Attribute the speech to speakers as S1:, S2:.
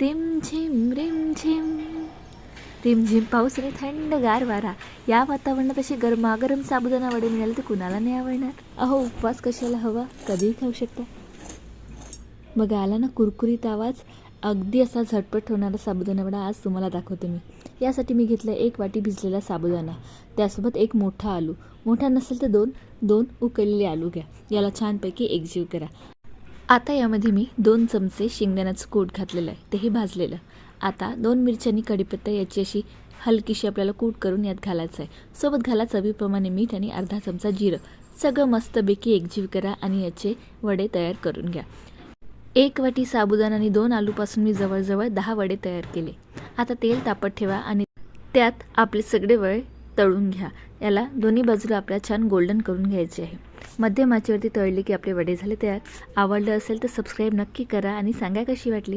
S1: रिमझिम रिमझिम रिमझिम पाऊस आणि थंडगार वारा. या वातावरणात अशी गरमागरम साबुदाणा वडे मिळाले तर कुणाला नाही आवडणार. अहो, उपवास कशाला हवा, कधीही खाऊ शकता. मग आला ना कुरकुरीत आवाज. अगदी असा झटपट होणारा साबुदाणा वडा आज तुम्हाला दाखवते मी. यासाठी मी घेतला 1 वाटी भिजलेला साबुदाणा, त्यासोबत 1 मोठा आलू, मोठा नसेल तर दोन उकळलेले आलू घ्या. याला छानपैकी एकजीव करा. आता यामध्ये मी 2 चमचे शेंगदाण्याचं कूट घातलेलं आहे, तेही भाजलेलं. आता 2 मिरच्या आणि कढीपत्ता याची अशी हलकीशी आपल्याला कूट करून यात घालायचं आहे. सोबत घाला चवीप्रमाणे मीठ आणि अर्धा चमचा जिरं. सगळं मस्तपैकी एकजीव करा आणि याचे वडे तयार करून घ्या. 1 वाटी साबुदाणा आणि 2 आलूपासून मी जवळजवळ 10 वडे तयार केले. आता तेल तापत ठेवा आणि त्यात आपले सगळे वडे तळून घ्या. याला दोन्ही बाजूला आपल्याला छान गोल्डन करून घ्यायचे आहे. मध्यम आचेवरती तळले की आपले वडे झाले तयार. आवडलं असेल तर सबस्क्राईब नक्की करा आणि सांगा कशी वाटली.